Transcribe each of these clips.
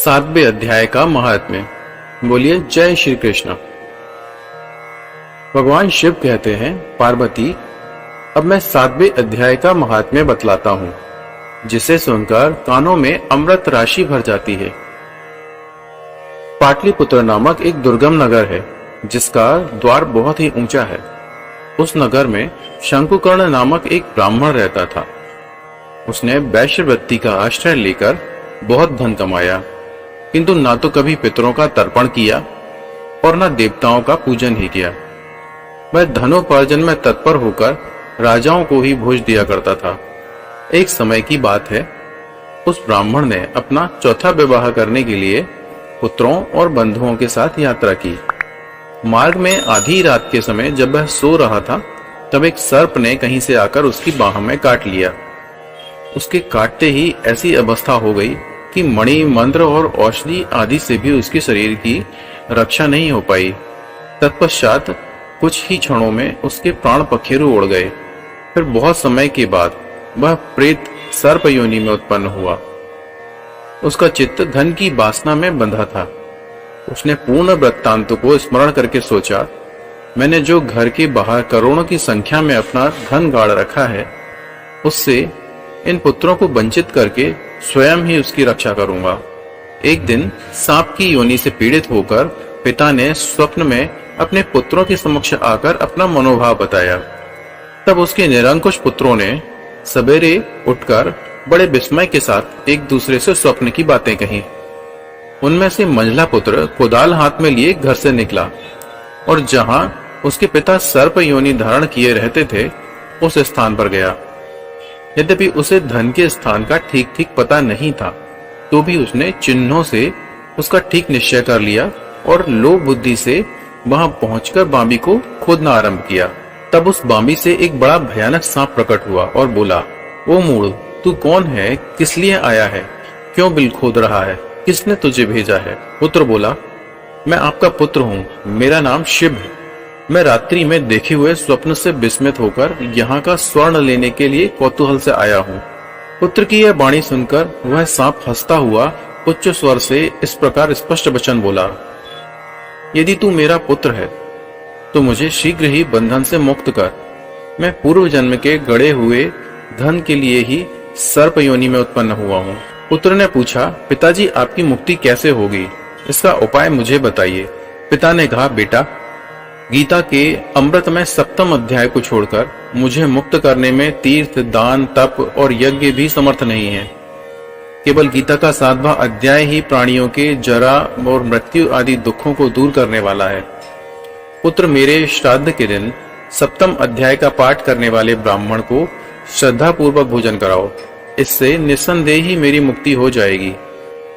सातवें अध्याय का महात्म्य। बोलिए जय श्री कृष्ण। भगवान शिव कहते हैं, पार्वती अब मैं सातवें अध्याय का महात्म्य बतलाता हूँ, जिसे सुनकर कानों में अमृत राशि भर जाती है। पाटलिपुत्र नामक एक दुर्गम नगर है, जिसका द्वार बहुत ही ऊंचा है। उस नगर में शंकुकर्ण नामक एक ब्राह्मण रहता था। उसने वैश्यवृत्ति का आश्रय लेकर बहुत धन कमाया, किंतु ना तो कभी पितरों का तर्पण किया और न देवताओं का पूजन ही किया। वह धनोपार्जन में तत्पर होकर राजाओं को ही भोज दिया करता था। एक समय की बात है, उस ब्राह्मण ने अपना चौथा विवाह करने के लिए पुत्रों और बंधुओं के साथ यात्रा की। मार्ग में आधी रात के समय जब वह सो रहा था, तब एक सर्प ने कहीं से आकर उसकी बाह में काट लिया। उसके काटते ही ऐसी अवस्था हो गई कि मणि, मंत्र और औषधि आदि से भी उसके शरीर की रक्षा नहीं हो पाई। तत्पश्चात कुछ ही क्षणों में उसके प्राण पखेरु उड़ गए। फिर बहुत समय के बाद वह प्रेत सर्प योनि में उत्पन्न हुआ। उसका चित्त धन की वासना में बंधा था। उसने पूर्ण वृत्तांत को स्मरण करके सोचा, मैंने जो घर के बाहर करोड़ों की संख्या में अपना धन गाड़ रखा है, उससे इन पुत्रों को वंचित करके स्वयं ही उसकी रक्षा करूंगा। एक दिन सांप की योनि से पीड़ित होकर पिता ने स्वप्न में अपने पुत्रों के समक्ष आकर अपना मनोभाव बताया। तब उसके निरंकुश पुत्रों ने सवेरे उठकर बड़े विस्मय के साथ एक दूसरे से स्वप्न की बातें कही। उनमें से मंझला पुत्र कुदाल हाथ में लिए घर से निकला और जहां उसके पिता सर्प योनि धारण किए रहते थे, उस स्थान पर गया। यद्यपि उसे धन के स्थान का ठीक ठीक पता नहीं था, तो भी उसने चिन्हों से उसका ठीक निश्चय कर लिया और लोभ बुद्धि से वहां पहुंचकर बांबी को खोदना आरंभ किया। तब उस बांबी से एक बड़ा भयानक सांप प्रकट हुआ और बोला, ओ मूढ़, तू कौन है? किस लिए आया है? क्यों बिल खोद रहा है? किसने तुझे भेजा है? पुत्र बोला, मैं आपका पुत्र हूँ, मेरा नाम शिव है। मैं रात्रि में देखे हुए स्वप्न से विस्मित होकर यहाँ का स्वर्ण लेने के लिए कौतूहल से आया हूँ। पुत्र की यह वाणी सुनकर वह सांप हंसता हुआ उच्च स्वर से इस प्रकार स्पष्ट वचन बोला, यदि तू मेरा पुत्र है तो मुझे शीघ्र ही बंधन से मुक्त कर। मैं पूर्व जन्म के गड़े हुए धन के लिए ही सर्प योनि में उत्पन्न हुआ हूँ। पुत्र ने पूछा, पिताजी आपकी मुक्ति कैसे होगी? इसका उपाय मुझे बताइए। पिता ने कहा, बेटा, गीता के अमृतमय सप्तम अध्याय को छोड़कर मुझे मुक्त करने में तीर्थ, दान, तप और यज्ञ भी समर्थ नहीं है। केवल गीता का 7वां अध्याय ही प्राणियों के जरा और मृत्यु आदि दुखों को दूर करने वाला है। पुत्र, मेरे श्राद्ध के दिन सप्तम अध्याय का पाठ करने वाले ब्राह्मण को श्रद्धा पूर्वक भोजन कराओ। इससे निस्संदेह ही मेरी मुक्ति हो जाएगी।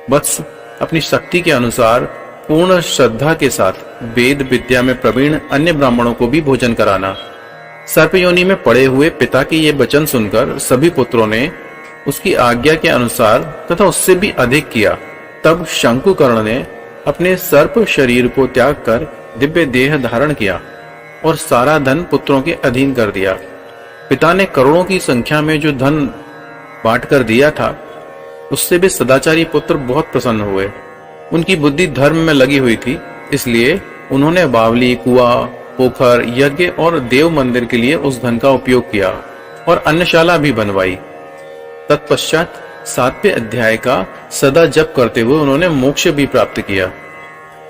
बस अपनी शक्ति के अनुसार पूर्ण श्रद्धा के साथ वेद विद्या में प्रवीण अन्य ब्राह्मणों को भी भोजन कराना। सर्प योनि में पड़े हुए पिता के ये वचन सुनकर सभी पुत्रों ने उसकी आज्ञा के अनुसार तथा उससे भी अधिक किया। तब शंकुकर्ण ने अपने सर्प शरीर को त्याग कर दिव्य देह धारण किया और सारा धन पुत्रों के अधीन कर दिया। पिता ने करोड़ों की संख्या में जो धन बांट कर दिया था, उससे भी सदाचारी पुत्र बहुत प्रसन्न हुए। उनकी बुद्धि धर्म में लगी हुई थी, इसलिए उन्होंने बावली, कुआं, पोखर, यज्ञ और देव मंदिर के लिए उस धन का उपयोग किया और अन्नशाला भी बनवाई। तत्पश्चात 7वें अध्याय का सदा जप करते हुए उन्होंने मोक्ष भी प्राप्त किया।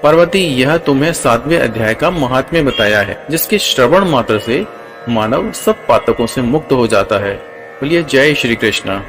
पार्वती, यह तुम्हें 7वें अध्याय का महात्म्य बताया है, जिसके श्रवण मात्र से मानव सब पातकों से मुक्त हो जाता है। बोलिए जय श्री कृष्ण।